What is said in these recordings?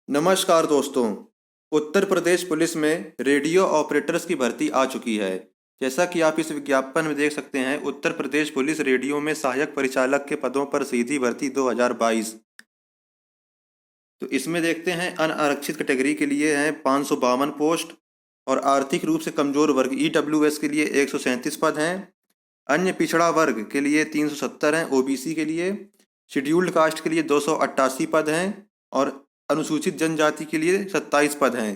नमस्कार दोस्तों। उत्तर प्रदेश पुलिस में रेडियो ऑपरेटर्स की भर्ती आ चुकी है। जैसा कि आप इस विज्ञापन में देख सकते हैं, उत्तर प्रदेश पुलिस रेडियो में सहायक परिचालक के पदों पर सीधी भर्ती 2022। तो इसमें देखते हैं अनारक्षित कैटेगरी के लिए हैं 552 पोस्ट और आर्थिक रूप से कमजोर वर्ग ईडब्ल्यूएस के लिए 137 पद हैं। अन्य पिछड़ा वर्ग के लिए 370 हैं। ओबीसी के लिए, शेड्यूल्ड कास्ट के लिए 288 पद हैं और अनुसूचित जनजाति के लिए 27 पद हैं।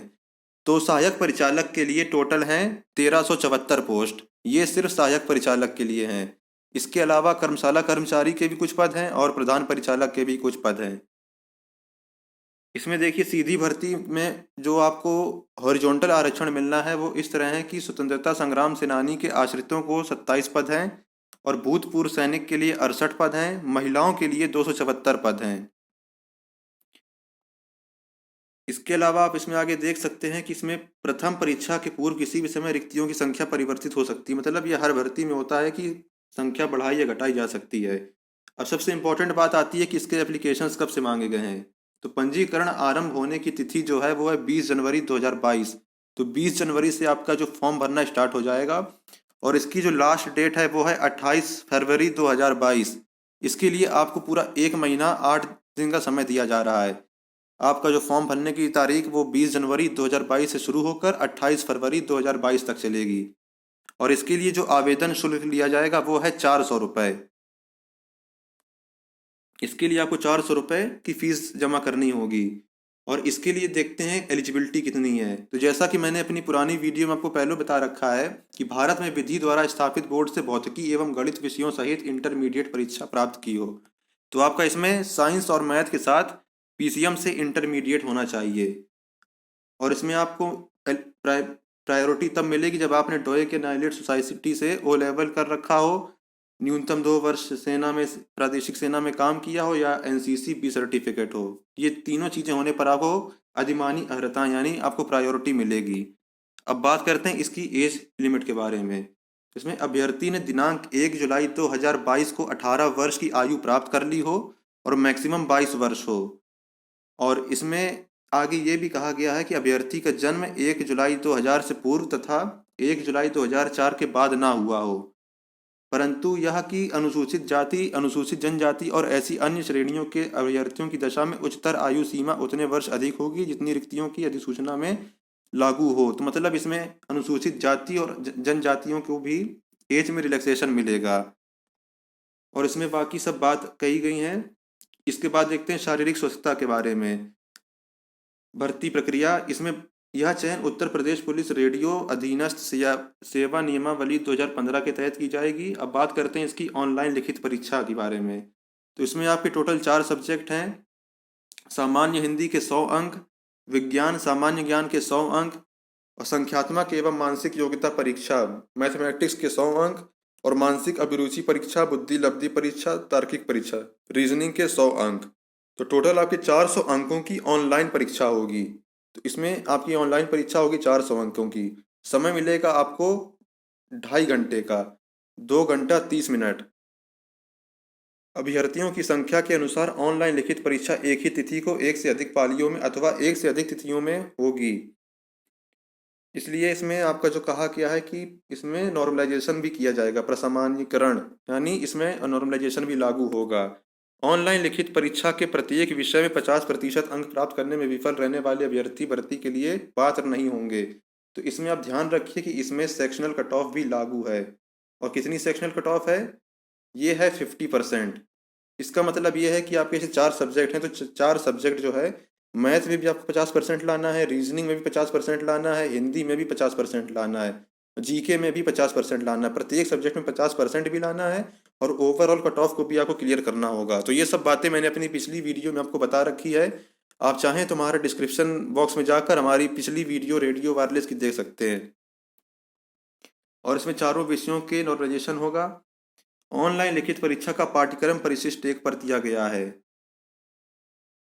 तो सहायक परिचालक के लिए टोटल हैं 1374 पोस्ट। ये सिर्फ सहायक परिचालक के लिए हैं। इसके अलावा कर्मशाला कर्मचारी के भी कुछ पद हैं और प्रधान परिचालक के भी कुछ पद हैं। इसमें देखिए, सीधी भर्ती में जो आपको हॉरिजॉन्टल आरक्षण मिलना है वो इस तरह है कि स्वतंत्रता संग्राम सेनानी के आश्रितों को 27 पद हैं और भूतपूर्व सैनिक के लिए 68 पद हैं। महिलाओं के लिए 274 पद हैं। इसके अलावा आप इसमें आगे देख सकते हैं कि इसमें प्रथम परीक्षा के पूर्व किसी भी समय रिक्तियों की संख्या परिवर्तित हो सकती है। मतलब यह हर भर्ती में होता है कि संख्या बढ़ाई या घटाई जा सकती है। अब सबसे इम्पोर्टेंट बात आती है कि इसके एप्लीकेशंस कब से मांगे गए हैं। तो पंजीकरण आरंभ होने की तिथि जो है वो है 20 जनवरी 2022। तो 20 जनवरी से आपका जो फॉर्म भरना स्टार्ट हो जाएगा और इसकी जो लास्ट डेट है वो है 28 फरवरी 2022। इसके लिए आपको पूरा 1 महीना 8 दिन का समय दिया जा रहा है। आपका जो फॉर्म भरने की तारीख वो 20 जनवरी 2022 से शुरू होकर 28 फरवरी 2022 तक चलेगी और इसके लिए जो आवेदन शुल्क लिया जाएगा वो है 400 रुपये। इसके लिए आपको 400 रुपये की फीस जमा करनी होगी और इसके लिए देखते हैं एलिजिबिलिटी कितनी है। तो जैसा कि मैंने अपनी पुरानी वीडियो में आपको पहले बता रखा है कि भारत में विधि द्वारा स्थापित बोर्ड से भौतिकी एवं गणित विषयों सहित इंटरमीडिएट परीक्षा प्राप्त की हो। तो आपका इसमें साइंस और मैथ के साथ पीसीएम से इंटरमीडिएट होना चाहिए और इसमें आपको प्रायोरिटी तब मिलेगी जब आपने डोए के नाइलेट सोसाइटी से ओ लेवल कर रखा हो, न्यूनतम 2 वर्ष सेना में प्रादेशिक सेना में काम किया हो या एनसीसी बी सर्टिफिकेट हो। ये तीनों चीज़ें होने पर आपको अधिमानी अर्हता यानी आपको प्रायोरिटी मिलेगी। अब बात करते हैं इसकी एज लिमिट के बारे में। इसमें अभ्यर्थी ने दिनांक 1 जुलाई 2022 को 18 वर्ष की आयु प्राप्त कर ली हो और मैक्सिमम 22 वर्ष हो। और इसमें आगे ये भी कहा गया है कि अभ्यर्थी का जन्म 1 जुलाई 2000 से पूर्व तथा 1 जुलाई 2004 के बाद ना हुआ हो, परंतु यह कि अनुसूचित जाति, अनुसूचित जनजाति और ऐसी अन्य श्रेणियों के अभ्यर्थियों की दशा में उच्चतर आयु सीमा उतने वर्ष अधिक होगी जितनी रिक्तियों की अधिसूचना में लागू हो। तो मतलब इसमें अनुसूचित जाति और जनजातियों को भी एज में रिलैक्सेशन मिलेगा और इसमें बाकी सब बात कही गई हैं। इसके बाद देखते हैं शारीरिक स्वस्थता के बारे में। भर्ती प्रक्रिया, इसमें यह चयन उत्तर प्रदेश पुलिस रेडियो अधीनस्थ सेवा नियमावली 2015 के तहत की जाएगी। अब बात करते हैं इसकी ऑनलाइन लिखित परीक्षा के बारे में। तो इसमें आपके टोटल 4 सब्जेक्ट हैं। सामान्य हिंदी के 100 अंक, विज्ञान सामान्य ज्ञान के 100 अंक और संख्यात्मक एवं मानसिक योग्यता परीक्षा मैथमेटिक्स के 100 अंक और मानसिक अभिरुचि परीक्षा, बुद्धि लब्धि परीक्षा, तार्किक परीक्षा रीजनिंग के 100 अंक। तो टोटल आपके 400 अंकों की ऑनलाइन परीक्षा होगी। तो इसमें आपकी ऑनलाइन परीक्षा होगी 400 अंकों की। समय मिलेगा आपको 2.5 घंटे का, 2 घंटा 30 मिनट। अभ्यर्थियों की संख्या के अनुसार ऑनलाइन लिखित परीक्षा एक ही तिथि को एक से अधिक पालियों में अथवा एक से अधिक तिथियों में होगी। इसलिए इसमें आपका जो कहा गया है कि इसमें नॉर्मलाइजेशन भी किया जाएगा, प्रसामान्यीकरण, यानी इसमें नॉर्मलाइजेशन भी लागू होगा। ऑनलाइन लिखित परीक्षा के प्रत्येक विषय में 50% अंक प्राप्त करने में विफल रहने वाले अभ्यर्थी भर्ती के लिए पात्र नहीं होंगे। तो इसमें आप ध्यान रखिए कि इसमें सेक्शनल कट ऑफ भी लागू है। और कितनी सेक्शनल कट ऑफ है? ये है 50%। इसका मतलब ये है कि आपके जैसे 4 सब्जेक्ट हैं तो 4 सब्जेक्ट जो है, मैथ में भी आपको 50% लाना है, रीजनिंग में भी 50% लाना है, हिंदी में भी 50% लाना है, जीके में भी 50% लाना है। प्रत्येक सब्जेक्ट में 50% भी लाना है और ओवरऑल कट ऑफ को भी आपको क्लियर करना होगा। तो ये सब बातें मैंने अपनी पिछली वीडियो में आपको बता रखी है। आप चाहें तो हमारे डिस्क्रिप्शन बॉक्स में जाकर हमारी पिछली वीडियो रेडियो वायरलेस की देख सकते हैं। और इसमें चारों विषयों के नॉर्मलाइजेशन होगा। ऑनलाइन लिखित परीक्षा का पाठ्यक्रम परिशिष्ट 1 पर दिया गया है।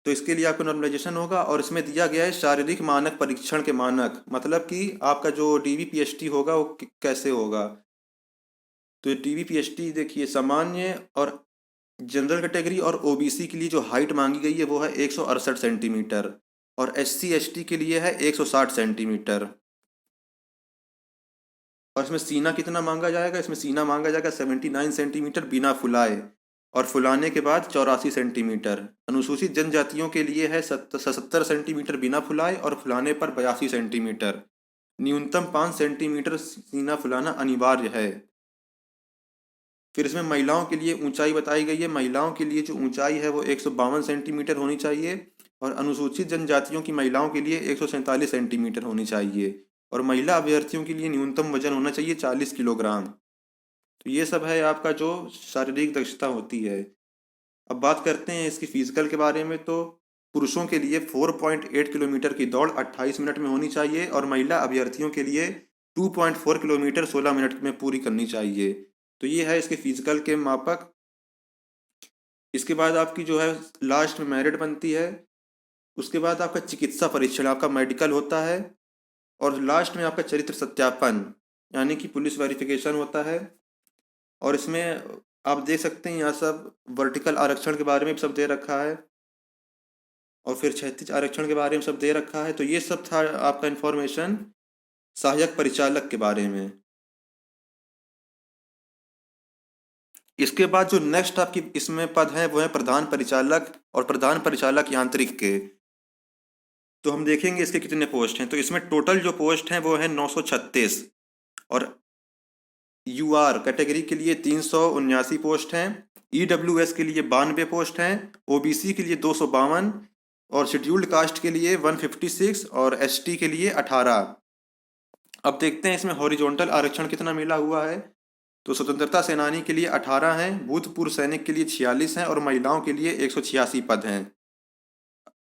तो इसके लिए आपको नॉर्मलाइजेशन होगा और इसमें दिया गया है शारीरिक मानक परीक्षण के मानक, मतलब कि आपका जो डीवीपीएसटी होगा वो कैसे होगा। तो डीवीपीएसटी देखिए, सामान्य और जनरल कैटेगरी और ओबीसी के लिए जो हाइट मांगी गई है वो है 168 सेंटीमीटर। और SC ST के लिए है 160 सेंटीमीटर। और इसमें सीना कितना मांगा जाएगा? इसमें सीना मांगा जाएगा 79 सेंटीमीटर बिना फुलाए, और फुलाने के बाद 84 सेंटीमीटर। अनुसूचित जनजातियों के लिए है 70 सेंटीमीटर बिना फुलाए और फुलाने पर 82 सेंटीमीटर। न्यूनतम 5 सेंटीमीटर सीना फुलाना अनिवार्य है। फिर इसमें महिलाओं के लिए ऊंचाई बताई गई है। महिलाओं के लिए जो ऊंचाई है वो 152 सेंटीमीटर होनी चाहिए, और अनुसूचित जनजातियों की महिलाओं के लिए 147 सेंटीमीटर होनी चाहिए, और महिला अभ्यर्थियों के लिए न्यूनतम वजन होना चाहिए 40 किलोग्राम। तो ये सब है आपका जो शारीरिक दक्षता होती है। अब बात करते हैं इसकी फिजिकल के बारे में। तो पुरुषों के लिए 4.8 किलोमीटर की दौड़ 28 मिनट में होनी चाहिए, और महिला अभ्यर्थियों के लिए 2.4 किलोमीटर 16 मिनट में पूरी करनी चाहिए। तो ये है इसके फिजिकल के मापक। इसके बाद आपकी जो है लास्ट में मेरिट बनती है। उसके बाद आपका चिकित्सा परीक्षण, आपका मेडिकल होता है, और लास्ट में आपका चरित्र सत्यापन यानी कि पुलिस वेरिफिकेशन होता है। और इसमें आप देख सकते हैं यहाँ सब वर्टिकल आरक्षण के बारे में भी सब दे रखा है, और फिर क्षैतिज आरक्षण के बारे में सब दे रखा है। तो ये सब था आपका इन्फॉर्मेशन सहायक परिचालक के बारे में। इसके बाद जो नेक्स्ट आपकी इसमें पद है वो है प्रधान परिचालक और प्रधान परिचालक यांत्रिक के। तो हम देखेंगे इसके कितने पोस्ट हैं। तो इसमें टोटल जो पोस्ट हैं वो है 936, और UR कैटेगरी के लिए 379 पोस्ट हैं, EWS के लिए 92 पोस्ट हैं, OBC के लिए 252, और शेड्यूल्ड कास्ट के लिए 156, और ST के लिए 18। अब देखते हैं इसमें हॉरिजॉन्टल आरक्षण कितना मिला हुआ है। तो स्वतंत्रता सेनानी के लिए 18 हैं, भूतपूर्व सैनिक के लिए 46 हैं, और महिलाओं के लिए 186 पद हैं।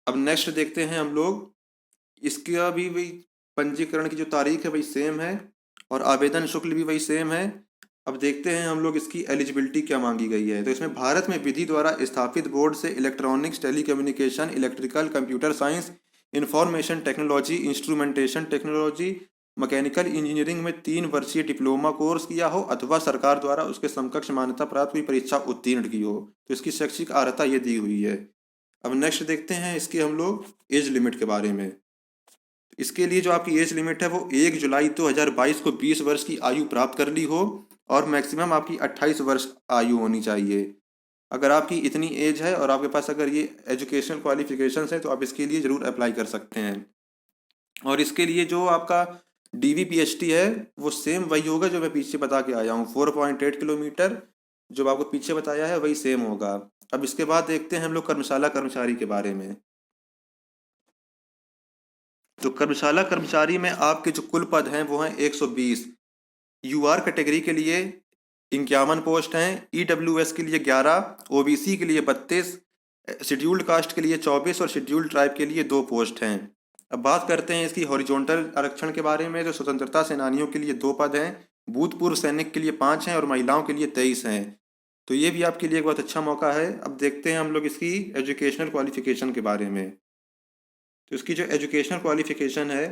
अब नेक्स्ट देखते हैं हम लोग। इसका भी वही पंजीकरण की जो तारीख है वही सेम है, और आवेदन शुल्क भी वही सेम है। अब देखते हैं हम लोग इसकी एलिजिबिलिटी क्या मांगी गई है। तो इसमें भारत में विधि द्वारा स्थापित बोर्ड से electronics, telecommunication, electrical, computer science, information technology, instrumentation technology, mechanical engineering में 3 वर्षीय डिप्लोमा कोर्स किया हो, अथवा सरकार द्वारा उसके समकक्ष मान्यता प्राप्त कोई परीक्षा उत्तीर्ण की हो। तो इसकी शैक्षिक अर्हता ये दी हुई है। अब नेक्स्ट देखते हैं इसके हम लोग एज लिमिट के बारे में। इसके लिए जो आपकी एज लिमिट है वो 1 जुलाई 2022 को 20 वर्ष की आयु प्राप्त कर ली हो, और मैक्सिमम आपकी 28 वर्ष आयु होनी चाहिए। अगर आपकी इतनी एज है और आपके पास अगर ये एजुकेशनल क्वालिफिकेशंस हैं तो आप इसके लिए ज़रूर अप्लाई कर सकते हैं। और इसके लिए जो आपका DVPST है वो सेम वही होगा जो मैं पीछे बता के आया हूँ। 4.8 किलोमीटर जो आपको पीछे बताया है वही सेम होगा। अब इसके बाद देखते हैं हम लोग कर्मशाला कर्मचारी के बारे में। तो कर्मशाला कर्मचारी में आपके जो कुल पद हैं वो हैं 120। UR कैटेगरी के लिए 51 पोस्ट हैं, EWS के लिए 11, OBC के लिए 32, शेड्यूल्ड कास्ट के लिए 24, और शेड्यूल्ड ट्राइब के लिए 2 पोस्ट हैं। अब बात करते हैं इसकी हॉरिजॉन्टल आरक्षण के बारे में। तो स्वतंत्रता सेनानियों के लिए 2 पद हैं, भूतपूर्व सैनिक के लिए 5 हैं, और महिलाओं के लिए 23 हैं। तो ये भी आपके लिए एक बहुत अच्छा मौका है। अब देखते हैं हम लोग इसकी एजुकेशनल क्वालिफिकेशन के बारे में। तो इसकी जो एजुकेशनल क्वालिफिकेशन है,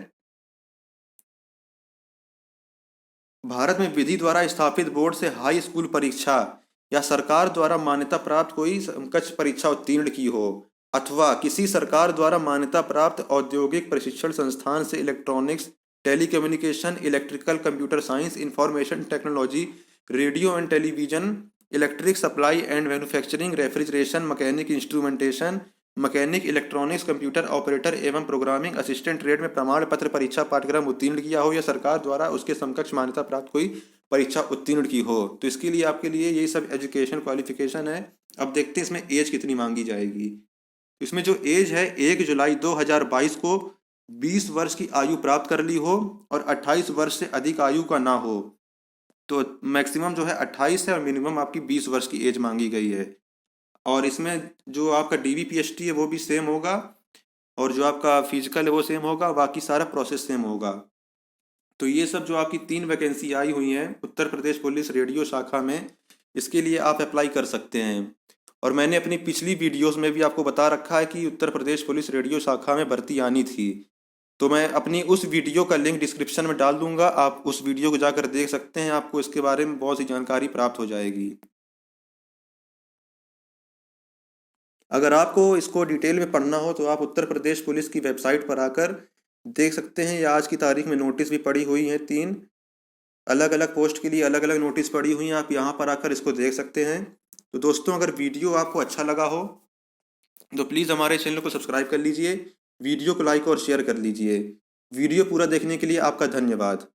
भारत में विधि द्वारा स्थापित बोर्ड से हाई स्कूल परीक्षा या सरकार द्वारा मान्यता प्राप्त कोई समकक्ष परीक्षा उत्तीर्ण की हो, अथवा किसी सरकार द्वारा मान्यता प्राप्त औद्योगिक प्रशिक्षण संस्थान से electronics, telecommunication, electrical, computer science, information technology, radio and television, electric supply and manufacturing, refrigeration, mechanic instrumentation, mechanic, electronics, computer operator एवं प्रोग्रामिंग असिस्टेंट ट्रेड में प्रमाण पत्र परीक्षा पाठ्यक्रम उत्तीर्ण किया हो, या सरकार द्वारा उसके समकक्ष मान्यता प्राप्त कोई परीक्षा उत्तीर्ण की हो। तो इसके लिए आपके लिए ये सब एजुकेशन क्वालिफिकेशन है। अब देखते हैं इसमें एज कितनी मांगी जाएगी। इसमें जो एज है 1 जुलाई 2022 को 20 वर्ष की आयु प्राप्त कर ली हो, और 28 वर्ष से अधिक आयु का ना हो। तो मैक्सिमम जो है 28 है, और मिनिमम आपकी 20 वर्ष की एज मांगी गई है। और इसमें जो आपका DVPST है वो भी सेम होगा, और जो आपका फिजिकल है वो सेम होगा, बाकी सारा प्रोसेस सेम होगा। तो ये सब जो आपकी 3 वैकेंसी आई हुई हैं उत्तर प्रदेश पुलिस रेडियो शाखा में, इसके लिए आप अप्लाई कर सकते हैं। और मैंने अपनी पिछली वीडियोस में भी आपको बता रखा है कि उत्तर प्रदेश पुलिस रेडियो शाखा में भर्ती आनी थी। तो मैं अपनी उस वीडियो का लिंक डिस्क्रिप्शन में डाल दूंगा, आप उस वीडियो को जाकर देख सकते हैं, आपको इसके बारे में बहुत सी जानकारी प्राप्त हो जाएगी। अगर आपको इसको डिटेल में पढ़ना हो तो आप उत्तर प्रदेश पुलिस की वेबसाइट पर आकर देख सकते हैं। या आज की तारीख में नोटिस भी पड़ी हुई हैं, 3 अलग अलग पोस्ट के लिए अलग अलग नोटिस पड़ी हुई हैं, आप यहाँ पर आकर इसको देख सकते हैं। तो दोस्तों, अगर वीडियो आपको अच्छा लगा हो तो प्लीज़ हमारे चैनल को सब्सक्राइब कर लीजिए, वीडियो को लाइक और शेयर कर लीजिए। वीडियो पूरा देखने के लिए आपका धन्यवाद।